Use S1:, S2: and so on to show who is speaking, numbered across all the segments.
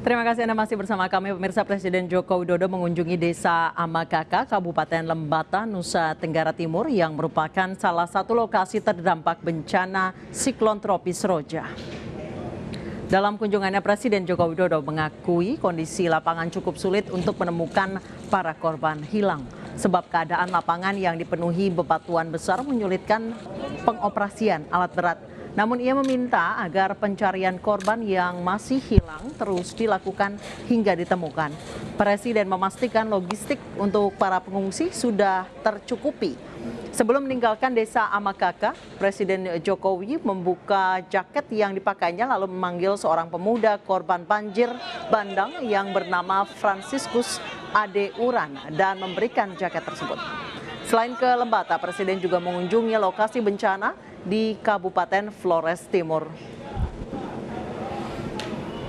S1: Terima kasih Anda masih bersama kami. Pemirsa, Presiden Joko Widodo mengunjungi Desa Amakaka, Kabupaten Lembata, Nusa Tenggara Timur yang merupakan salah satu lokasi terdampak bencana siklon tropis Roja. Dalam kunjungannya, Presiden Joko Widodo mengakui kondisi lapangan cukup sulit untuk menemukan para korban hilang. Sebab keadaan lapangan yang dipenuhi bebatuan besar menyulitkan pengoperasian alat berat. Namun ia meminta agar pencarian korban yang masih hilang terus dilakukan hingga ditemukan. Presiden memastikan logistik untuk para pengungsi sudah tercukupi. Sebelum meninggalkan Desa Amakaka, Presiden Jokowi membuka jaket yang dipakainya lalu memanggil seorang pemuda korban banjir bandang yang bernama Franciscus Ade Uran dan memberikan jaket tersebut. Selain ke Lembata, Presiden juga mengunjungi lokasi bencana di Kabupaten Flores Timur.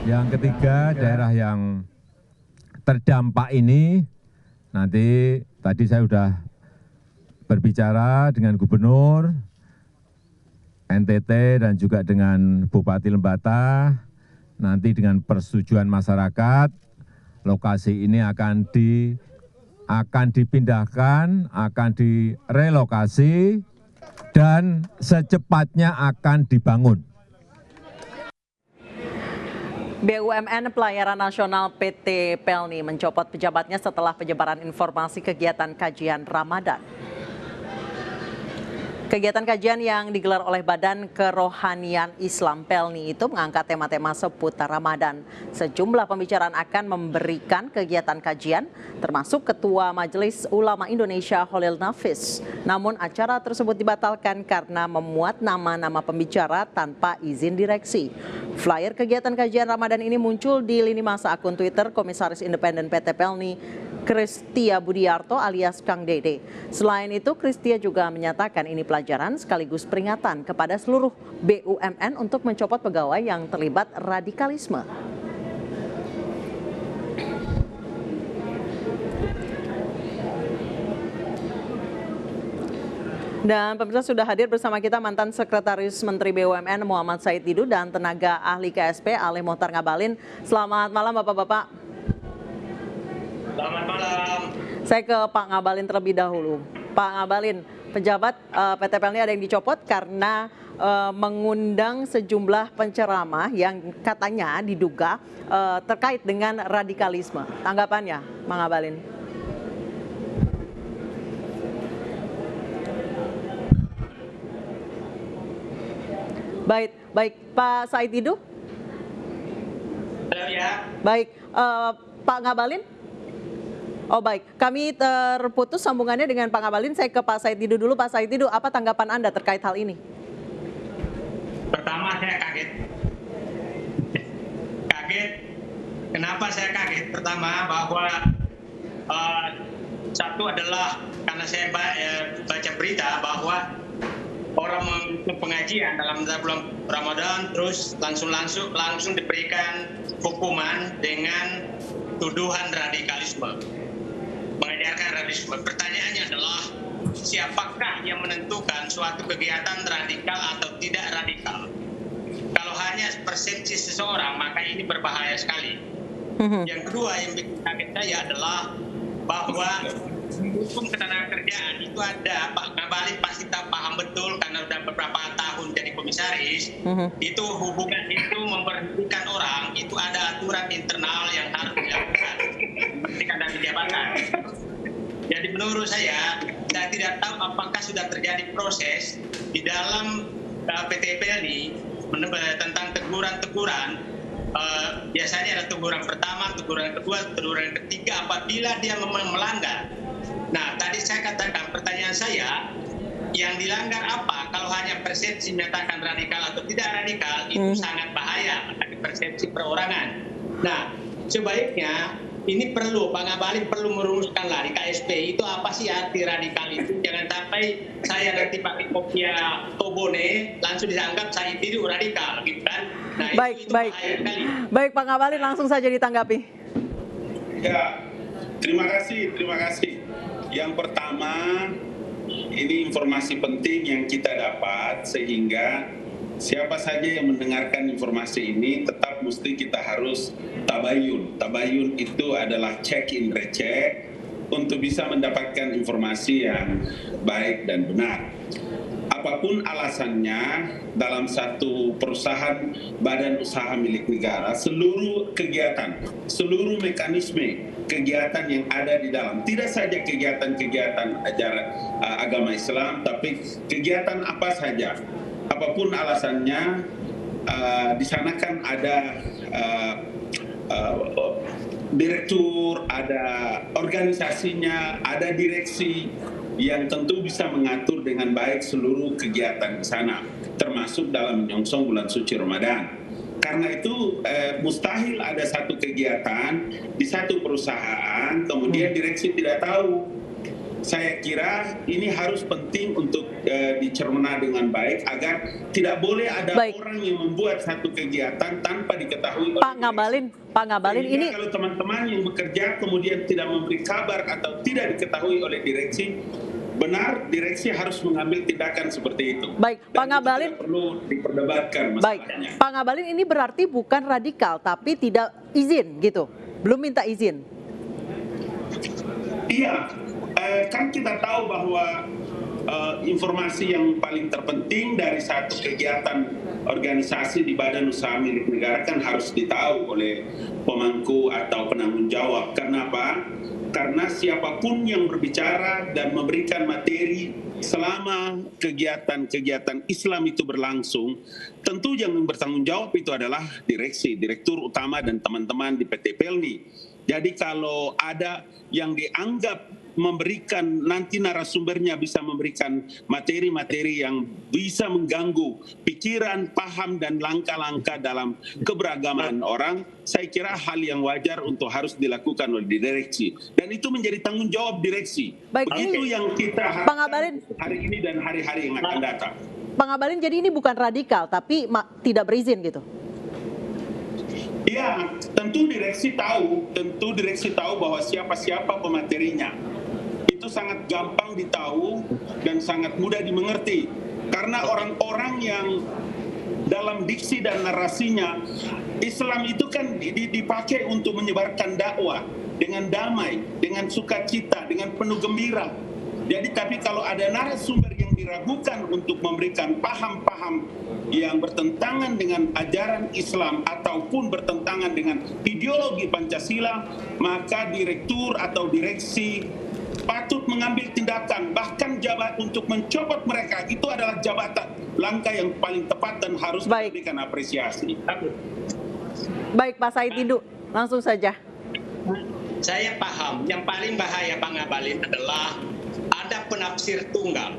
S2: Yang ketiga, daerah yang terdampak ini, nanti tadi saya sudah berbicara dengan Gubernur NTT dan juga dengan Bupati Lembata, nanti dengan persetujuan masyarakat, lokasi ini akan dipindahkan, akan direlokasi, dan secepatnya akan dibangun.
S1: BUMN Pelayaran Nasional PT Pelni mencopot pejabatnya setelah penyebaran informasi kegiatan kajian Ramadan. Kegiatan kajian yang digelar oleh Badan Kerohanian Islam Pelni itu mengangkat tema-tema seputar Ramadan. Sejumlah pembicaraan akan memberikan kegiatan kajian, termasuk Ketua Majelis Ulama Indonesia Holil Nafis. Namun acara tersebut dibatalkan karena memuat nama-nama pembicara tanpa izin direksi. Flyer kegiatan kajian Ramadan ini muncul di lini masa akun Twitter Komisaris Independen PT Pelni, Kristia Budiarto alias Kang Dede. Selain itu, Kristia juga menyatakan ini pelajaran sekaligus peringatan kepada seluruh BUMN untuk mencopot pegawai yang terlibat radikalisme. Dan pemirsa, sudah hadir bersama kita mantan Sekretaris Menteri BUMN Muhammad Said Didu dan tenaga ahli KSP Ali Mohtar Ngabalin. Selamat malam Bapak-Bapak.
S3: Selamat malam.
S1: Saya ke Pak Ngabalin terlebih dahulu. Pak Ngabalin, pejabat PT Pelni ada yang dicopot karena mengundang sejumlah penceramah yang katanya diduga terkait dengan radikalisme. Tanggapannya, Pak Ngabalin? Baik, Pak Said Didu.
S3: Halo ya.
S1: Baik, Pak Ngabalin. Oh baik, kami terputus sambungannya dengan Pak Ngabalin. Saya ke Pak Said Didu dulu. Pak Said Didu, apa tanggapan Anda terkait hal ini?
S3: Pertama saya kaget. Kenapa saya kaget? Pertama bahwa satu adalah karena saya baca berita bahwa orang mengikuti pengajian dalam bulan Ramadan terus langsung diberikan hukuman dengan tuduhan radikalisme. Mengajarkan radikalisme. Pertanyaannya adalah siapakah yang menentukan suatu kegiatan radikal atau tidak radikal? Kalau hanya persepsi seseorang maka ini berbahaya sekali. Yang kedua yang bikin kaget saya adalah bahwa hukum ketenagakerjaan itu ada, Pak Ngabalin pasti tak paham betul karena sudah beberapa tahun jadi komisaris. Itu hubungan itu memberhentikan orang itu ada aturan internal yang harus dilakukan ketika dari jabatan. Jadi menurut saya tidak tahu apakah sudah terjadi proses di dalam PT Pelni tentang teguran-teguran. Biasanya ada teguran pertama, teguran kedua, teguran ketiga apabila dia melanggar. Nah, tadi saya katakan pertanyaan saya, yang dilanggar apa? Kalau hanya persepsi menyatakan radikal atau tidak radikal, itu sangat bahaya, tapi persepsi perorangan. Nah, sebaiknya ini perlu, Pak Ngabalin perlu merumuskan lah di KSP, itu apa sih arti radikal itu? Jangan sampai saya nanti pakai kopia Tobone, langsung dianggap saya itu radikal, gitu kan? Nah,
S1: baik.
S3: Itu bahaya sekali.
S1: Baik, Pak Ngabalin langsung saja ditanggapi.
S4: Ya, terima kasih. Yang pertama, ini informasi penting yang kita dapat sehingga siapa saja yang mendengarkan informasi ini tetap tetap mesti kita harus tabayun. Tabayun itu adalah check in recheck untuk bisa mendapatkan informasi yang baik dan benar. Apapun alasannya, dalam satu perusahaan badan usaha milik negara, seluruh kegiatan, seluruh mekanisme kegiatan yang ada di dalam, tidak saja kegiatan-kegiatan ajaran agama Islam, tapi kegiatan apa saja, apapun alasannya, di sana kan ada direktur, ada organisasinya, ada direksi yang tentu bisa mengatur dengan baik seluruh kegiatan di sana, termasuk dalam menyongsong bulan suci Ramadan. Karena itu mustahil ada satu kegiatan di satu perusahaan kemudian direksi tidak tahu. Saya kira ini harus penting untuk dicerna dengan baik agar tidak boleh ada orang yang membuat satu kegiatan tanpa diketahui oleh
S1: Pak Ngabalin ini
S4: kalau teman-teman yang bekerja kemudian tidak memberi kabar atau tidak diketahui oleh direksi, benar direksi harus mengambil tindakan seperti itu.
S1: Baik,
S4: dan
S1: Pak Ngabalin
S4: perlu diperdebatkan masalahnya.
S1: Baik, Pak Ngabalin ini berarti bukan radikal tapi tidak izin gitu, belum minta izin.
S4: Iya, kan kita tahu bahwa informasi yang paling terpenting dari satu kegiatan organisasi di badan usaha milik negara kan harus ditahu oleh pemangku atau penanggung jawab. Kenapa? Karena siapapun yang berbicara dan memberikan materi selama kegiatan-kegiatan Islam itu berlangsung, tentu yang bertanggung jawab itu adalah direksi, direktur utama dan teman-teman di PT Pelni. Jadi kalau ada yang dianggap memberikan, nanti narasumbernya bisa memberikan materi-materi yang bisa mengganggu pikiran, paham, dan langkah-langkah dalam keberagaman orang, saya kira hal yang wajar untuk harus dilakukan oleh direksi. Dan itu menjadi tanggung jawab direksi.
S1: Baik,
S4: itu yang kita harapkan hari ini dan hari-hari yang akan datang.
S1: Pak Ngabalin, jadi ini bukan radikal, tapi tidak berizin gitu?
S4: Iya, tentu direksi tahu bahwa siapa-siapa pematerinya. Itu sangat gampang ditahu dan sangat mudah dimengerti. Karena orang-orang yang dalam diksi dan narasinya, Islam itu kan dipakai untuk menyebarkan dakwah dengan damai, dengan sukacita, dengan penuh gembira. Jadi tapi kalau ada narasumber yang diragukan untuk memberikan paham-paham yang bertentangan dengan ajaran Islam ataupun bertentangan dengan ideologi Pancasila, maka direktur atau direksi patut mengambil tindakan, bahkan untuk mencopot mereka. Itu adalah jabatan, langkah yang paling tepat dan harus diberikan apresiasi.
S1: Baik, Pak Said Didu, langsung saja.
S3: Saya paham, yang paling bahaya Pak Ngabalin adalah ada penafsir tunggal.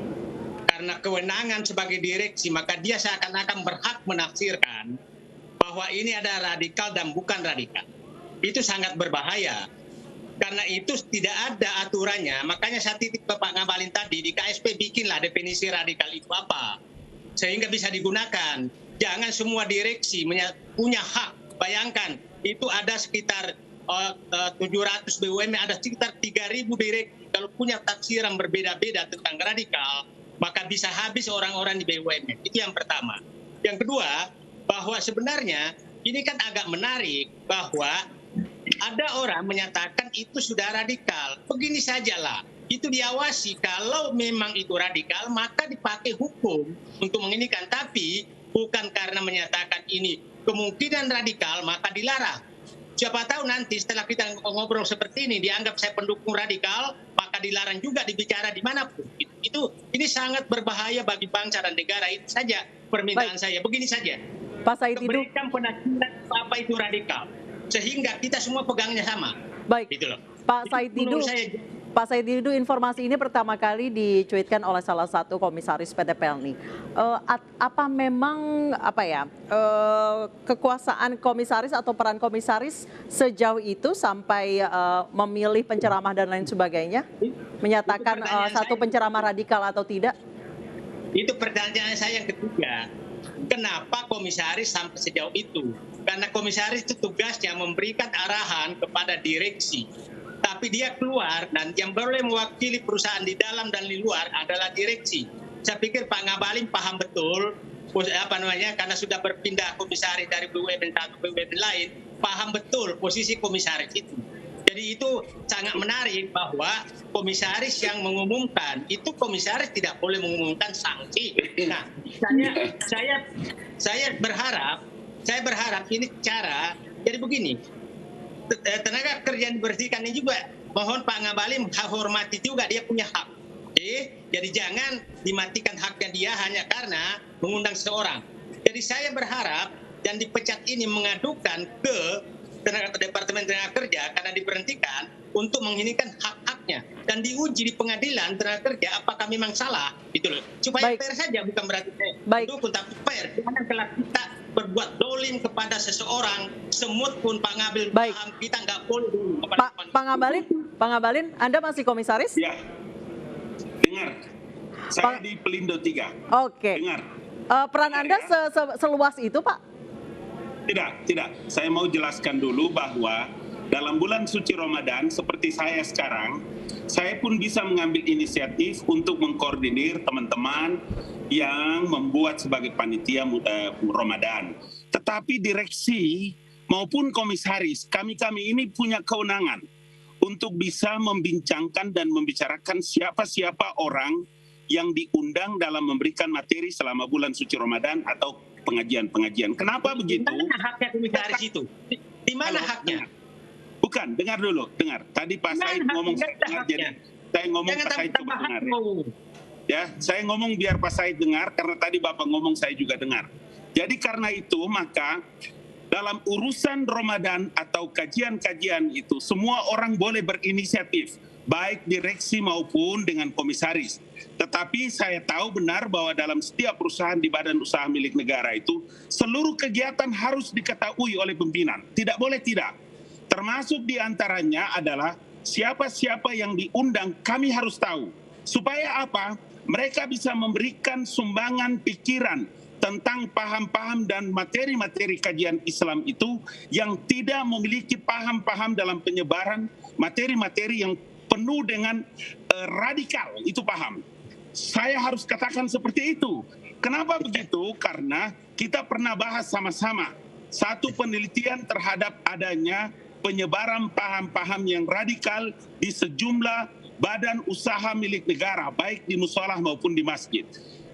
S3: Karena kewenangan sebagai direksi, maka dia seakan-akan berhak menafsirkan bahwa ini ada radikal dan bukan radikal. Itu sangat berbahaya. Karena itu tidak ada aturannya, makanya saya titip ke Pak Ngabalin tadi, di KSP bikinlah definisi radikal itu apa, sehingga bisa digunakan. Jangan semua direksi punya hak. Bayangkan, itu ada sekitar 700 BUMN, ada sekitar 3.000 direksi. Kalau punya tafsiran berbeda-beda tentang radikal, maka bisa habis orang-orang di BUMN. Itu yang pertama. Yang kedua, bahwa sebenarnya ini kan agak menarik bahwa ada orang menyatakan itu sudah radikal. Begini sajalah, itu diawasi. Kalau memang itu radikal, maka dipakai hukum untuk menginikan. Tapi bukan karena menyatakan ini kemungkinan radikal, maka dilarang. Siapa tahu nanti setelah kita ngobrol seperti ini, dianggap saya pendukung radikal, maka dilarang juga dibicara dimanapun. Ini sangat berbahaya bagi bangsa dan negara. Itu saja permintaan saya. Begini saja.
S1: Pak Said Didu,
S3: berikan penafsiran apa itu radikal, sehingga kita semua pegangnya sama.
S1: Baik,
S3: gitu loh.
S1: Pak Said Didu, informasi ini pertama kali dicuitkan oleh salah satu komisaris PT Pelni. Apa memang kekuasaan komisaris atau peran komisaris sejauh itu sampai memilih penceramah dan lain sebagainya, menyatakan satu penceramah radikal atau tidak?
S3: Itu pertanyaan saya yang ketiga. Kenapa komisaris sampai sejauh itu? Karena komisaris itu tugasnya memberikan arahan kepada direksi. Tapi dia keluar dan yang boleh mewakili perusahaan di dalam dan di luar adalah direksi. Saya pikir Pak Ngabalin paham betul karena sudah berpindah komisaris dari BUMN satu ke BUMN lain, paham betul posisi komisaris itu. Jadi itu sangat menarik bahwa komisaris yang mengumumkan itu komisaris tidak boleh mengumumkan sanksi. Nah, saya berharap ini cara. Jadi begini, tenaga kerja yang dibersihkan ini juga mohon Pak Ngabalin menghormati juga dia punya hak. Jadi jangan dimatikan haknya dia hanya karena mengundang seseorang. Jadi saya berharap yang dipecat ini mengadukan ke Departemen Tenaga Kerja karena diberhentikan untuk menghinikan hak-haknya dan diuji di pengadilan tenaga kerja apakah memang salah gitu loh. Supaya fair saja, bukan berarti dukung, tapi fair. Jangan kalau kita berbuat dolim kepada seseorang, semut pun Pak Ngabalin paham kita nggak boleh.
S1: Pak Ngabalin, Anda masih komisaris?
S4: Ya, dengar. Saya di Pelindo 3.
S1: Oke.
S4: Dengar.
S1: Peran Anda seluas itu, Pak?
S4: Tidak. Saya mau jelaskan dulu bahwa dalam bulan suci Ramadan seperti saya sekarang, saya pun bisa mengambil inisiatif untuk mengkoordinir teman-teman yang membuat sebagai panitia Ramadan. Tetapi direksi maupun komisaris, kami ini punya kewenangan untuk bisa membincangkan dan membicarakan siapa-siapa orang yang diundang dalam memberikan materi selama bulan suci Ramadan atau pengajian-pengajian. Kenapa begitu?
S3: Di mana haknya komisaris itu? Di mana haknya?
S4: Bukan, dengar dulu, dengar. Tadi Pak Said ngomong saya dengar, jadi saya ngomong Pak Said coba dengar. Ya, saya ngomong biar Pak Said dengar, karena tadi Bapak ngomong saya juga dengar. Jadi karena itu, maka dalam urusan Ramadan atau kajian-kajian itu, semua orang boleh berinisiatif, baik direksi maupun dengan komisaris. Tetapi saya tahu benar bahwa dalam setiap perusahaan di badan usaha milik negara itu, seluruh kegiatan harus diketahui oleh pimpinan. Tidak boleh tidak. Termasuk diantaranya adalah siapa-siapa yang diundang kami harus tahu. Supaya apa? Mereka bisa memberikan sumbangan pikiran tentang paham-paham dan materi-materi kajian Islam itu yang tidak memiliki paham-paham dalam penyebaran materi-materi yang penuh dengan radikal, itu paham. Saya harus katakan seperti itu. Kenapa begitu? Karena kita pernah bahas sama-sama satu penelitian terhadap adanya penyebaran paham-paham yang radikal di sejumlah badan usaha milik negara, baik di musholah maupun di masjid.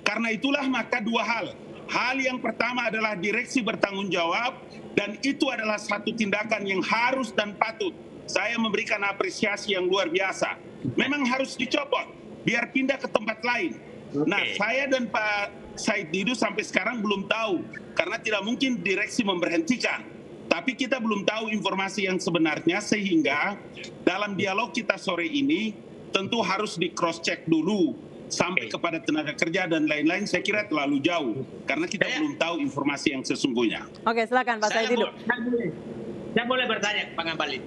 S4: Karena itulah maka dua hal. Hal yang pertama adalah direksi bertanggung jawab, dan itu adalah satu tindakan yang harus dan patut. Saya memberikan apresiasi yang luar biasa. Memang harus dicopot, biar pindah ke tempat lain. Nah, saya dan Pak Said Didu sampai sekarang belum tahu, karena tidak mungkin direksi memberhentikan. Tapi kita belum tahu informasi yang sebenarnya, sehingga dalam dialog kita sore ini tentu harus di cross check dulu sampai kepada tenaga kerja dan lain-lain. Saya kira terlalu jauh karena kita belum tahu informasi yang sesungguhnya.
S1: Oke, silakan Pak Said Didu.
S3: Saya boleh bertanya Pak Ngabalin.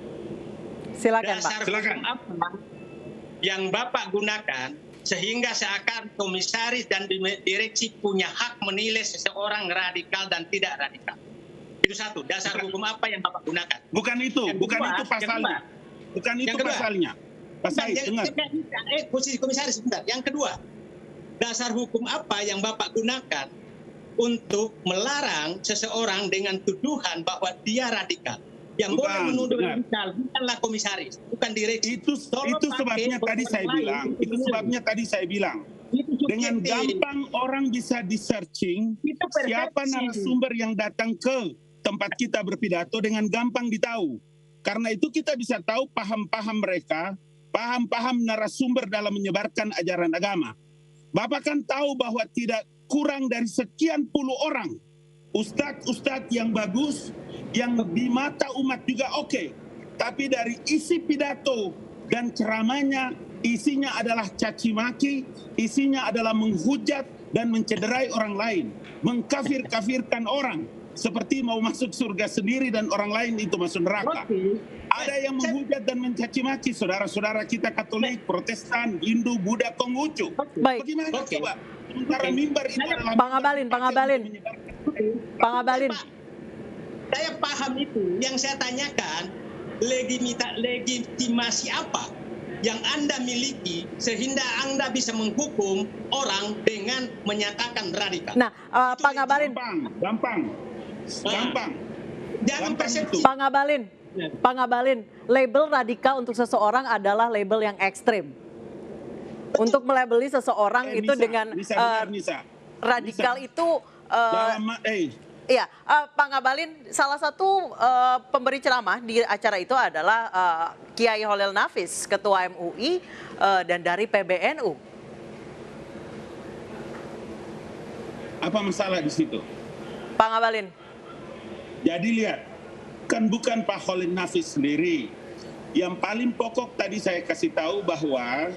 S1: Silakan Pak.
S3: Dasar hukum apa yang Bapak gunakan sehingga seakan komisaris dan direksi punya hak menilai seseorang radikal dan tidak radikal? Itu satu. Dasar hukum apa yang Bapak gunakan?
S4: Bukan itu, bukan itu pasalnya. Bukan itu pasalnya. Pak Said, dengar.
S3: Posisi komisaris sebentar. Yang kedua, dasar hukum apa yang Bapak gunakan untuk melarang seseorang dengan tuduhan bahwa dia radikal? Yang boleh menuduh radikal bukanlah komisaris, bukan direksi.
S4: Itu sebabnya tadi saya bilang. Itu sebabnya tadi saya bilang. Dengan gampang orang bisa di-searching siapa narasumber yang datang ke tempat kita berpidato, dengan gampang ditahu. Karena itu kita bisa tahu paham-paham mereka, paham-paham narasumber dalam menyebarkan ajaran agama. Bapak kan tahu bahwa tidak kurang dari sekian puluh orang ustadz-ustadz yang bagus, yang di mata umat juga oke. Tapi dari isi pidato dan ceramahnya, isinya adalah caci maki, isinya adalah menghujat dan mencederai orang lain, mengkafir-kafirkan orang, seperti mau masuk surga sendiri dan orang lain itu masuk neraka. Ada yang menghujat dan mencaci maki saudara-saudara kita Katolik, Protestan, Hindu, Buddha, Konghucu. Bagaimana coba? Sementara mimbar itu adalah
S1: Pak Ngabalin.
S3: Saya paham itu. Yang saya tanyakan, legitimasi apa yang Anda miliki sehingga Anda bisa menghukum orang dengan menyatakan radikal.
S1: Nah,
S3: Itu
S1: Pak Ngabalin,
S4: Gampang.
S3: Jangan
S4: Gampang
S3: persepsi.
S4: itu.
S1: Pak Ngabalin, label radikal untuk seseorang adalah label yang ekstrim. Untuk melabeli seseorang itu dengan
S4: Nisa.
S1: radikal
S4: Nisa.
S1: itu iya, Pak Ngabalin, salah satu pemberi ceramah di acara itu adalah Kiai Holil Nafis, Ketua MUI dan dari PBNU.
S4: Apa masalah di situ?
S1: Pak Ngabalin.
S4: Jadi lihat, kan bukan Pak Holil Nafis sendiri. Yang paling pokok tadi saya kasih tahu bahwa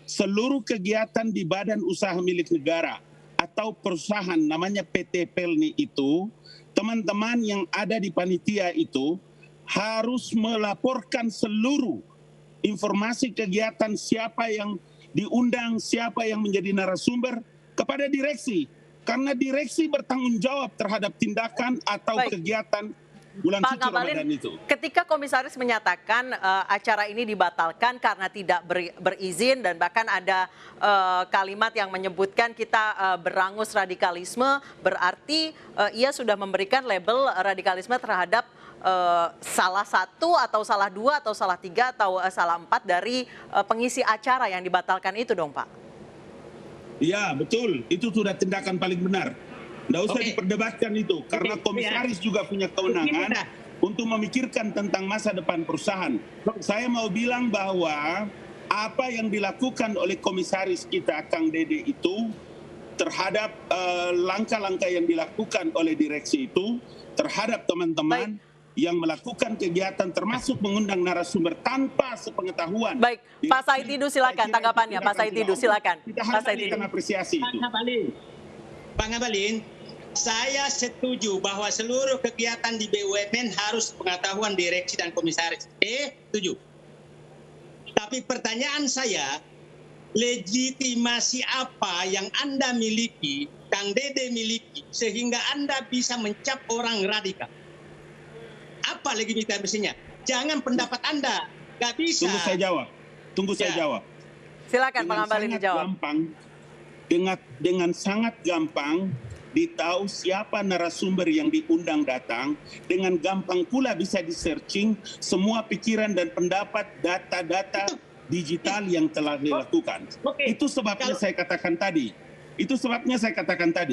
S4: seluruh kegiatan di badan usaha milik negara atau perusahaan namanya PT Pelni itu, teman-teman yang ada di panitia itu harus melaporkan seluruh informasi kegiatan, siapa yang diundang, siapa yang menjadi narasumber kepada direksi. Karena direksi bertanggung jawab terhadap tindakan atau kegiatan bulan
S1: Pak
S4: suci Ramadan
S1: Ngabalin,
S4: itu.
S1: ketika komisaris menyatakan acara ini dibatalkan karena tidak berizin dan bahkan ada kalimat yang menyebutkan kita berangus radikalisme, berarti ia sudah memberikan label radikalisme terhadap salah satu atau salah dua atau salah tiga atau salah empat dari pengisi acara yang dibatalkan itu dong Pak?
S4: Ya betul, itu sudah tindakan paling benar. Nggak usah diperdebatkan itu, karena komisaris juga punya kewenangan untuk memikirkan tentang masa depan perusahaan. Saya mau bilang bahwa apa yang dilakukan oleh komisaris kita, Kang Dede itu, terhadap langkah-langkah yang dilakukan oleh direksi itu, terhadap teman-teman yang melakukan kegiatan termasuk mengundang narasumber tanpa sepengetahuan.
S1: Baik, Pak Said Didu silakan tanggapannya. Pak Said Didu silakan.
S4: Kita harus berikan apresiasi itu.
S3: Pak Ngabalin, saya setuju bahwa seluruh kegiatan di BUMN harus pengetahuan direksi dan komisaris. Setuju. Tapi pertanyaan saya, legitimasi apa yang Anda miliki, Kang Dede miliki, sehingga Anda bisa mencap orang radikal? Apa legitimasinya? Jangan pendapat Anda, nggak bisa.
S4: Tunggu saya jawab.
S1: Silakan Pak Ngabalin dijawab.
S4: Dengan sangat gampang ditahu siapa narasumber yang diundang datang, dengan gampang pula bisa di-searching semua pikiran dan pendapat, data-data digital yang telah dilakukan. Itu sebabnya saya katakan tadi.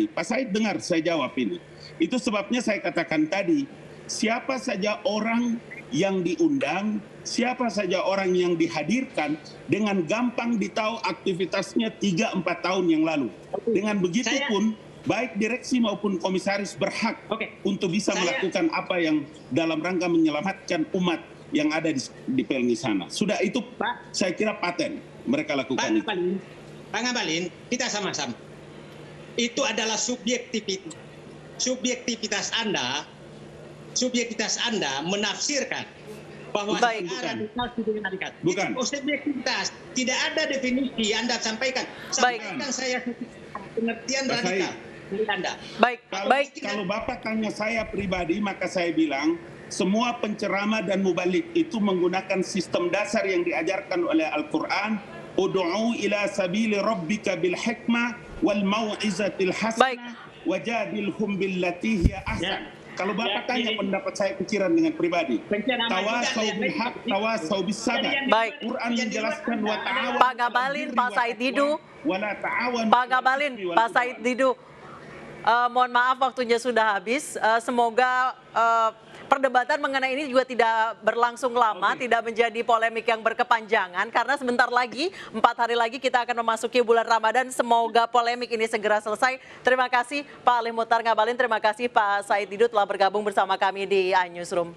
S4: Pak Said dengar saya jawab ini. Itu sebabnya saya katakan tadi, siapa saja orang yang diundang, siapa saja orang yang dihadirkan, dengan gampang ditahu aktivitasnya 3-4 tahun yang lalu. Dengan begitu pun, baik direksi maupun komisaris berhak untuk bisa melakukan apa yang dalam rangka menyelamatkan umat yang ada di Pelni sana. Sudah itu saya kira paten mereka lakukan.
S3: Pak Ngabalin, kita sama-sama. Itu adalah subjektivitas Anda menafsirkan bahwa
S4: bukan.
S3: Subjektivitas, tidak ada definisi Anda sampaikan. Sampaikan saya pengertian radikal dari Anda.
S4: Kalau Bapak tanya saya pribadi, maka saya bilang semua penceramah dan mubalik itu menggunakan sistem dasar yang diajarkan oleh Al-Quran. Ud'u ila sabili rabbika bil hikmah wal mau'izatil hasanah wajadilhum billati hiya ahsan. Kalau Bapak tanya pendapat saya pikiran dengan pribadi, tawasau bil haq, tawasau bis sabar. Quran menjelaskan wa ta'awanu.
S1: Pak Ngabalin, Pak Said Didu. Pak Ngabalin, Pak Said Didu. Mohon maaf waktunya sudah habis. Semoga perdebatan mengenai ini juga tidak berlangsung lama, tidak menjadi polemik yang berkepanjangan, karena sebentar lagi, 4 hari lagi kita akan memasuki bulan Ramadan. Semoga polemik ini segera selesai. Terima kasih Pak Ali Muchtar Ngabalin, terima kasih Pak Said Didu telah bergabung bersama kami di iNewsroom.